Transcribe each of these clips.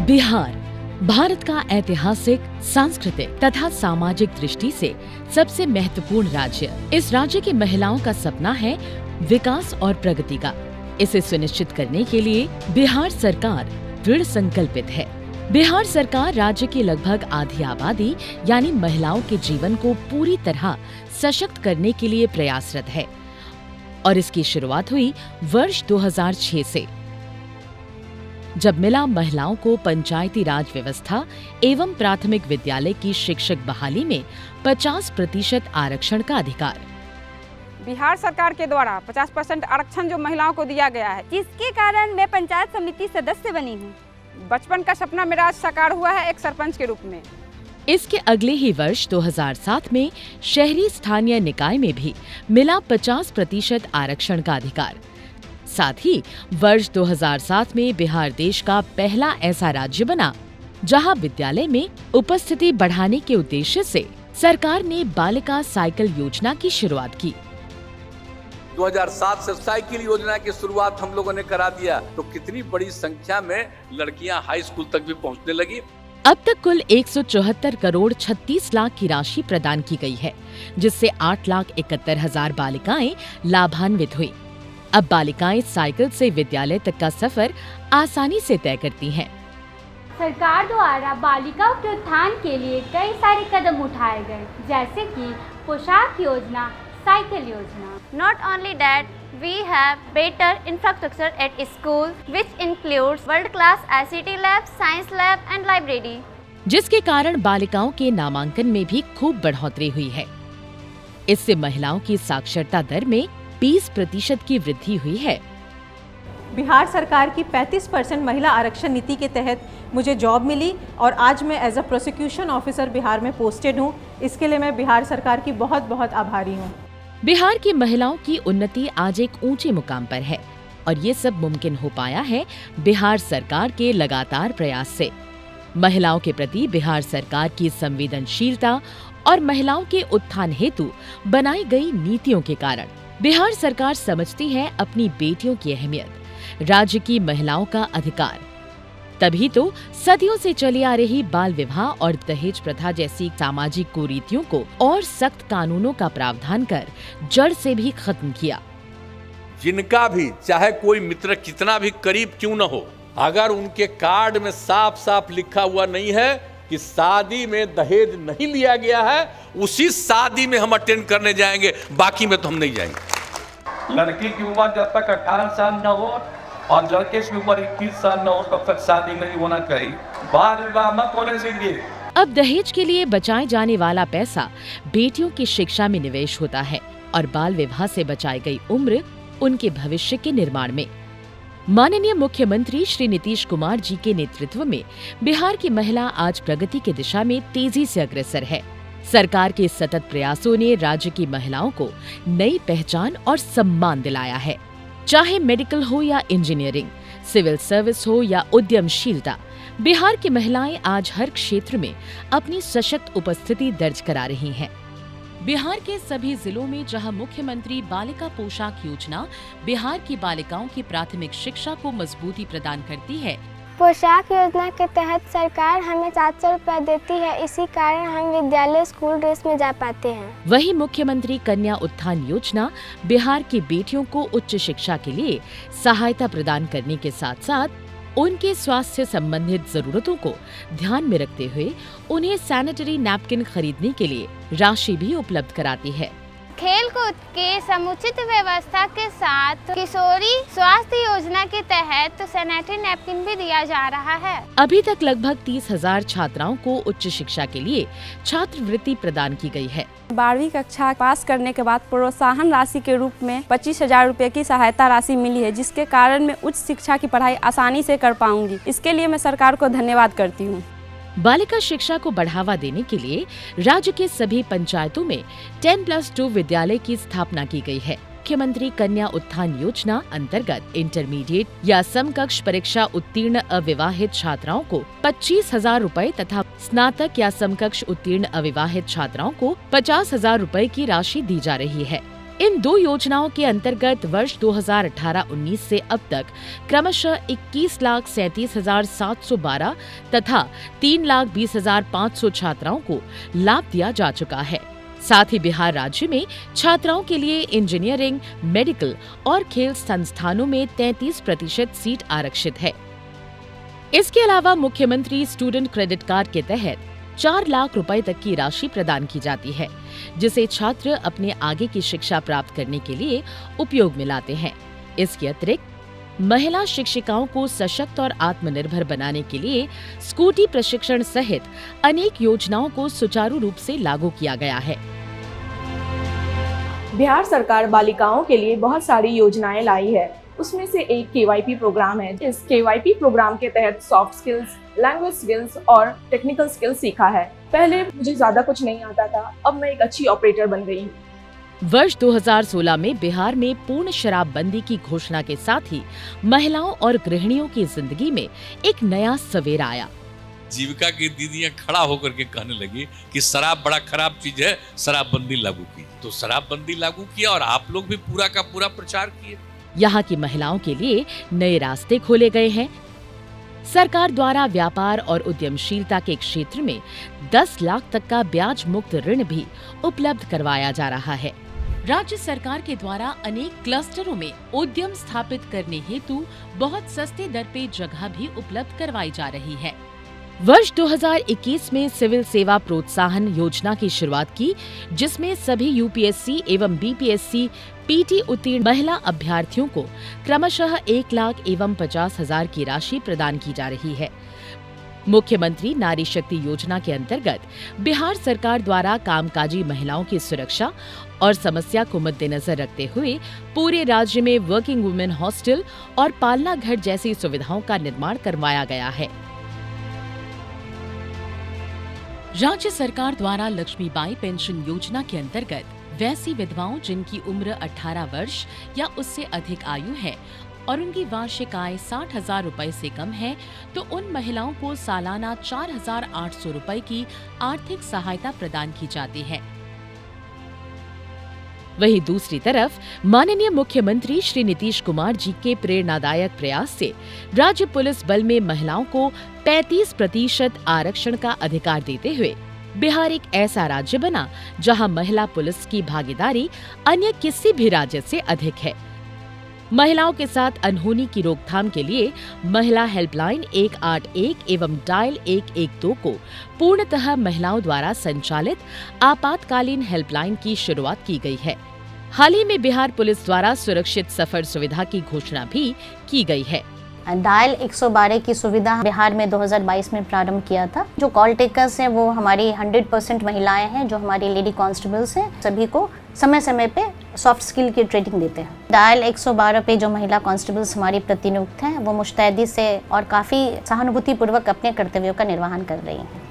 बिहार भारत का ऐतिहासिक, सांस्कृतिक तथा सामाजिक दृष्टि से सबसे महत्वपूर्ण राज्य। इस राज्य की महिलाओं का सपना है विकास और प्रगति का। इसे सुनिश्चित करने के लिए बिहार सरकार दृढ़ संकल्पित है। बिहार सरकार राज्य की लगभग आधी आबादी यानी महिलाओं के जीवन को पूरी तरह सशक्त करने के लिए प्रयासरत है और इसकी शुरुआत हुई वर्ष 2006 से, जब मिला महिलाओं को पंचायती राज व्यवस्था एवं प्राथमिक विद्यालय की शिक्षक बहाली में 50% आरक्षण का अधिकार। बिहार सरकार के द्वारा 50% आरक्षण जो महिलाओं को दिया गया है, जिसके कारण मैं पंचायत समिति सदस्य बनी हूँ। बचपन का सपना मेरा आज साकार हुआ है एक सरपंच के रूप में। इसके अगले ही वर्ष 2007 में शहरी स्थानीय निकाय में भी मिला 50% आरक्षण का अधिकार। साथ ही वर्ष 2007 में बिहार देश का पहला ऐसा राज्य बना जहां विद्यालय में उपस्थिति बढ़ाने के उद्देश्य से सरकार ने बालिका साइकिल योजना की शुरुआत की। 2007 से साइकिल योजना की शुरुआत हम लोगों ने करा दिया, तो कितनी बड़ी संख्या में लड़कियां हाई स्कूल तक भी पहुंचने लगी। अब तक कुल 174 करोड़ 36 लाख की राशि प्रदान की गई है, जिससे 8,71,000 बालिकाएं लाभान्वित हुई। अब बालिकाएं साइकिल से विद्यालय तक का सफर आसानी से तय करती हैं। सरकार द्वारा बालिकाओं के उत्थान के लिए कई सारे कदम उठाए गए, जैसे कि पोशाक योजना, साइकिल योजना। Not only that, we have better infrastructure at school, which includes world-class ICT lab, science lab and library. जिसके कारण बालिकाओं के नामांकन में भी खूब बढ़ोतरी हुई है। इससे महिलाओं की साक्षरता दर में 20% की वृद्धि हुई है। बिहार सरकार की 35% महिला आरक्षण नीति के तहत मुझे जॉब मिली और आज मैं as a prosecution officer Bihar में पोस्टेड हूँ। इसके लिए मैं बिहार सरकार की बहुत बहुत आभारी हूँ। बिहार की महिलाओं की उन्नति आज एक ऊंचे मुकाम पर है और ये सब मुमकिन हो पाया है बिहार सरकार के लगातार प्रयास से। महिलाओं के प्रति बिहार सरकार की संवेदनशीलता और महिलाओं के उत्थान हेतु बनाई गई नीतियों के कारण बिहार सरकार समझती है अपनी बेटियों की अहमियत, राज्य की महिलाओं का अधिकार। तभी तो सदियों से चली आ रही बाल विवाह और दहेज प्रथा जैसी सामाजिक कुरीतियों को और सख्त कानूनों का प्रावधान कर जड़ से भी खत्म किया। जिनका भी चाहे कोई मित्र कितना भी करीब क्यों न हो, अगर उनके कार्ड में साफ साफ लिखा हुआ नहीं है कि शादी में दहेज नहीं लिया गया है, उसी शादी में हम अटेंड करने जाएंगे, बाकी में तो हम नहीं जाएंगे। लड़की की उम्र जब तक 18 साल न हो और लड़के की उम्र 21 साल न हो तब तक शादी नहीं होना चाहिए। बाल विवाह मत होने दीजिए। अब दहेज के लिए बचाए जाने वाला पैसा बेटियों की शिक्षा में निवेश होता है और बाल विवाह से बचाई गई उम्र उनके भविष्य के निर्माण में। माननीय मुख्यमंत्री श्री नीतीश कुमार जी के नेतृत्व में बिहार की महिला आज प्रगति की दिशा में तेजी से अग्रसर है। सरकार के सतत प्रयासों ने राज्य की महिलाओं को नई पहचान और सम्मान दिलाया है। चाहे मेडिकल हो या इंजीनियरिंग, सिविल सर्विस हो या उद्यमशीलता, बिहार की महिलाएं आज हर क्षेत्र में अपनी सशक्त उपस्थिति दर्ज करा रही हैं। बिहार के सभी जिलों में जहां मुख्यमंत्री बालिका पोशाक योजना बिहार की बालिकाओं की प्राथमिक शिक्षा को मजबूती प्रदान करती है, पोशाक योजना के तहत सरकार हमें 700 रुपये देती है, इसी कारण हम विद्यालय स्कूल ड्रेस में जा पाते हैं। वही मुख्यमंत्री कन्या उत्थान योजना बिहार की बेटियों को उच्च शिक्षा के लिए सहायता प्रदान करने के साथ साथ उनके स्वास्थ्य संबंधित जरूरतों को ध्यान में रखते हुए उन्हें सैनिटरी नैपकिन खरीदने के लिए राशि भी उपलब्ध कराती है। खेल कूद के समुचित व्यवस्था के साथ किशोरी स्वास्थ्य योजना के तहत सैनिटरी नैपकिन भी दिया जा रहा है। अभी तक लगभग 30,000 छात्राओं को उच्च शिक्षा के लिए छात्रवृत्ति प्रदान की गई है। 12वीं कक्षा पास करने के बाद प्रोत्साहन राशि के रूप में 25,000 रुपये की सहायता राशि मिली है, जिसके कारण मैं उच्च शिक्षा की पढ़ाई आसानी से कर पाऊंगी। इसके लिए मैं सरकार को धन्यवाद करती हूँ। बालिका शिक्षा को बढ़ावा देने के लिए राज्य के सभी पंचायतों में 10+2 विद्यालय की स्थापना की गई है। मुख्यमंत्री कन्या उत्थान योजना अंतर्गत इंटरमीडिएट या समकक्ष परीक्षा उत्तीर्ण अविवाहित छात्राओं को 25,000 रुपए तथा स्नातक या समकक्ष उत्तीर्ण अविवाहित छात्राओं को 50,000 रुपए की राशि दी जा रही है। इन दो योजनाओं के अंतर्गत वर्ष 2018-19 से अब तक क्रमशः 21,37,712 तथा 3,20,500 छात्राओं को लाभ दिया जा चुका है। साथ ही बिहार राज्य में छात्राओं के लिए इंजीनियरिंग, मेडिकल और खेल संस्थानों में 33% सीट आरक्षित है। इसके अलावा मुख्यमंत्री स्टूडेंट क्रेडिट कार्ड के तहत 4 लाख रुपए तक की राशि प्रदान की जाती है, जिसे छात्र अपने आगे की शिक्षा प्राप्त करने के लिए उपयोग में लाते हैं। इसके अतिरिक्त महिला शिक्षिकाओं को सशक्त और आत्मनिर्भर बनाने के लिए स्कूटी प्रशिक्षण सहित अनेक योजनाओं को सुचारू रूप से लागू किया गया है। बिहार सरकार बालिकाओं के लिए बहुत सारी योजनाएं लाई है। उसमें से एक KYP प्रोग्राम है। इस KYP प्रोग्राम के तहत सॉफ्ट स्किल्स, लैंग्वेज स्किल्स और टेक्निकल स्किल्स सीखा है। पहले मुझे ज्यादा कुछ नहीं आता था, अब मैं एक अच्छी ऑपरेटर बन गई हूँ। वर्ष 2016 में बिहार में पूर्ण शराबबंदी की घोषणा के साथ ही महिलाओं और गृहिणियों की जिंदगी में एक नया सवेरा आया। जीविका की दीदियां खड़ा होकर के कहने लगी कि शराब बड़ा खराब चीज है, शराबबंदी लागू की। तो शराबबंदी लागू किया और आप लोग भी पूरा का पूरा प्रचार किए। यहाँ की महिलाओं के लिए नए रास्ते खोले गए हैं। सरकार द्वारा व्यापार और उद्यमशीलता के क्षेत्र में 10 लाख तक का ब्याज मुक्त ऋण भी उपलब्ध करवाया जा रहा है। राज्य सरकार के द्वारा अनेक क्लस्टरों में उद्यम स्थापित करने हेतु बहुत सस्ते दर पे जगह भी उपलब्ध करवाई जा रही है। वर्ष 2021 में सिविल सेवा प्रोत्साहन योजना की शुरुआत की, जिसमें सभी UPSC एवं BPSC PT उत्तीर्ण महिला अभ्यर्थियों को क्रमशः 1 लाख एवं 50,000 की राशि प्रदान की जा रही है। मुख्यमंत्री नारी शक्ति योजना के अंतर्गत बिहार सरकार द्वारा कामकाजी महिलाओं की सुरक्षा और समस्या को मद्देनजर रखते हुए पूरे राज्य में वर्किंग वुमेन हॉस्टल और पालना घर जैसी सुविधाओं का निर्माण करवाया गया है। राज्य सरकार द्वारा लक्ष्मीबाई पेंशन योजना के अंतर्गत वैसी विधवाओं जिनकी उम्र 18 वर्ष या उससे अधिक आयु है और उनकी वार्षिक आय 60,000 रुपए से कम है, तो उन महिलाओं को सालाना 4,800 रुपए की आर्थिक सहायता प्रदान की जाती है। वहीं दूसरी तरफ माननीय मुख्यमंत्री श्री नीतीश कुमार जी के प्रेरणादायक प्रयास से राज्य पुलिस बल में महिलाओं को 35% आरक्षण का अधिकार देते हुए बिहार एक ऐसा राज्य बना जहां महिला पुलिस की भागीदारी अन्य किसी भी राज्य से अधिक है। महिलाओं के साथ अनहोनी की रोकथाम के लिए महिला हेल्पलाइन 181 एवं डायल 112 को पूर्णतः महिलाओं द्वारा संचालित आपातकालीन हेल्पलाइन की शुरुआत की गई है। हाल ही में बिहार पुलिस द्वारा सुरक्षित सफर सुविधा की घोषणा भी की गई है। डायल 112 की सुविधा बिहार में 2022 में प्रारंभ किया था। जो कॉल टेकर्स हैं वो हमारी 100% महिलाएं हैं, जो हमारी लेडी कांस्टेबल्स हैं। सभी को समय समय पे सॉफ्ट स्किल की ट्रेनिंग देते हैं। डायल 112 पे जो महिला कांस्टेबल्स हमारी प्रतिनियुक्त हैं वो मुस्तैदी से और काफ़ी सहानुभूतिपूर्वक अपने कर्तव्यों का निर्वहन कर रही हैं।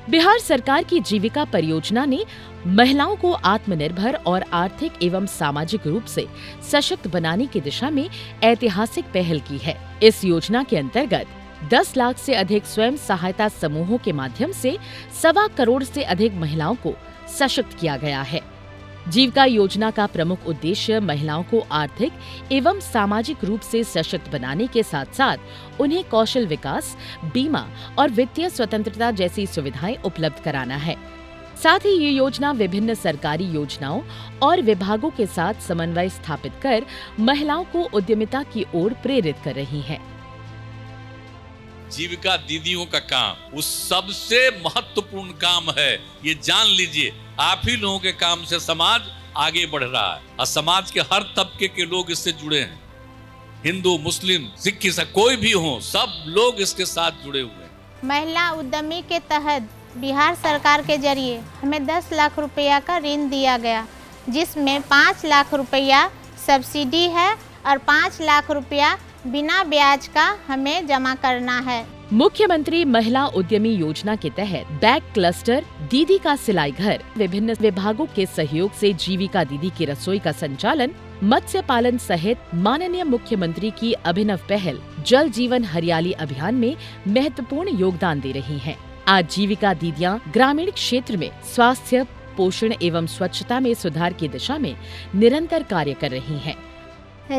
बिहार सरकार की जीविका परियोजना ने महिलाओं को आत्मनिर्भर और आर्थिक एवं सामाजिक रूप से सशक्त बनाने की दिशा में ऐतिहासिक पहल की है। इस योजना के अंतर्गत 10 लाख से अधिक स्वयं सहायता समूहों के माध्यम से 1.25 करोड़ से अधिक महिलाओं को सशक्त किया गया है। जीविका योजना का प्रमुख उद्देश्य महिलाओं को आर्थिक एवं सामाजिक रूप से सशक्त बनाने के साथ साथ उन्हें कौशल विकास, बीमा और वित्तीय स्वतंत्रता जैसी सुविधाएं उपलब्ध कराना है। साथ ही ये योजना विभिन्न सरकारी योजनाओं और विभागों के साथ समन्वय स्थापित कर महिलाओं को उद्यमिता की ओर प्रेरित कर रही है। जीविका दीदियों का काम उस सबसे महत्वपूर्ण काम है, ये जान लीजिए। आप ही लोगों के काम से समाज आगे बढ़ रहा है और समाज के हर तबके के लोग इससे जुड़े हैं। हिंदू, मुस्लिम, सिख, कोई भी हो, सब लोग इसके साथ जुड़े हुए हैं। महिला उद्यमी के तहत बिहार सरकार के जरिए हमें 10 लाख रुपया का ऋण दिया गया, जिसमें 5 लाख रुपया सब्सिडी है और 5 लाख रुपया बिना ब्याज का हमें जमा करना है। मुख्यमंत्री महिला उद्यमी योजना के तहत बैग क्लस्टर, दीदी का सिलाई घर, विभिन्न विभागों के सहयोग से जीविका दीदी की रसोई का संचालन, मत्स्य पालन सहित माननीय मुख्यमंत्री की अभिनव पहल जल जीवन हरियाली अभियान में महत्वपूर्ण योगदान दे रही हैं। आज जीविका दीदियां ग्रामीण क्षेत्र में स्वास्थ्य, पोषण एवं स्वच्छता में सुधार की दिशा में निरंतर कार्य कर रही हैं।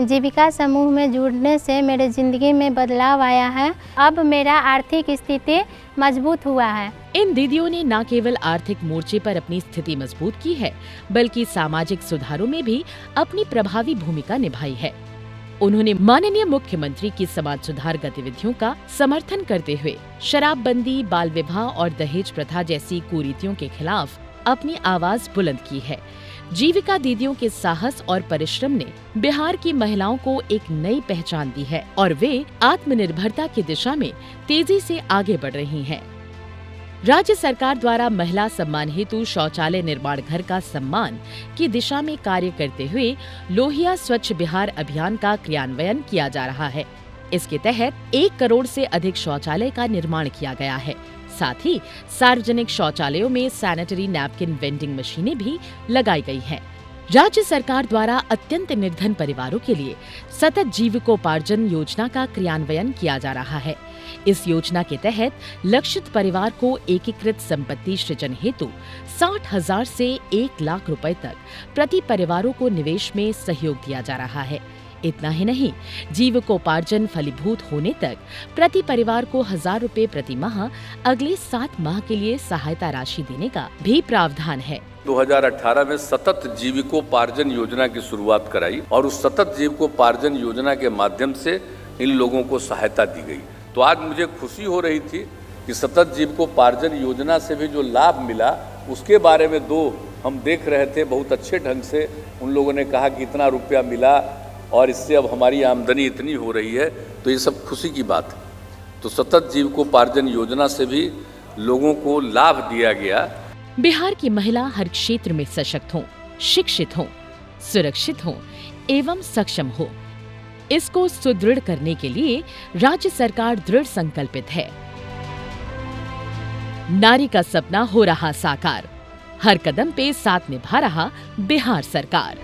जीविका समूह में जुड़ने से मेरे ज़िंदगी में बदलाव आया है। अब मेरा आर्थिक स्थिति मजबूत हुआ है। इन दीदियों ने न केवल आर्थिक मोर्चे पर अपनी स्थिति मजबूत की है, बल्कि सामाजिक सुधारों में भी अपनी प्रभावी भूमिका निभाई है। उन्होंने माननीय मुख्यमंत्री की समाज सुधार गतिविधियों का समर्थन करते हुए शराबबंदी, बाल विवाह और दहेज प्रथा जैसी कुरीतियों के खिलाफ अपनी आवाज बुलंद की है। जीविका दीदियों के साहस और परिश्रम ने बिहार की महिलाओं को एक नई पहचान दी है और वे आत्मनिर्भरता की दिशा में तेजी से आगे बढ़ रही हैं। राज्य सरकार द्वारा महिला सम्मान हेतु शौचालय निर्माण घर का सम्मान की दिशा में कार्य करते हुए लोहिया स्वच्छ बिहार अभियान का क्रियान्वयन किया जा रहा है। इसके तहत 1 करोड़ से अधिक शौचालय का निर्माण किया गया है। साथ ही सार्वजनिक शौचालयों में सैनिटरी नैपकिन वेंडिंग मशीनें भी लगाई गई हैं। राज्य सरकार द्वारा अत्यंत निर्धन परिवारों के लिए सतत जीविकोपार्जन योजना का क्रियान्वयन किया जा रहा है। इस योजना के तहत लक्षित परिवार को एकीकृत संपत्ति सृजन हेतु 60,000 से 1 लाख रुपए तक प्रति परिवारों को निवेश में सहयोग दिया जा रहा है। इतना ही नहीं, जीविकोपार्जन फलीभूत होने तक प्रति परिवार को 1,000 रुपए प्रति माह अगले 7 माह के लिए सहायता राशि देने का भी प्रावधान है। 2018 में सतत जीविकोपार्जन योजना की शुरुआत कराई और उस सतत जीविकोपार्जन योजना के माध्यम से इन लोगों को सहायता दी गई। तो आज मुझे खुशी हो रही थी कि सतत जीविकोपार्जन योजना से भी जो लाभ मिला उसके बारे में हम देख रहे थे। बहुत अच्छे ढंग से उन लोगों ने कहा कि इतना रुपया मिला और इससे अब हमारी आमदनी इतनी हो रही है, तो ये सब खुशी की बात है। तो सतत जीविकोपार्जन योजना से भी लोगों को लाभ दिया गया। बिहार की महिला हर क्षेत्र में सशक्त हो, शिक्षित हो, सुरक्षित हो एवं सक्षम हो। इसको सुदृढ़ करने के लिए राज्य सरकार दृढ़ संकल्पित है। नारी का सपना हो रहा साकार, हर कदम पे साथ निभा रहा बिहार सरकार।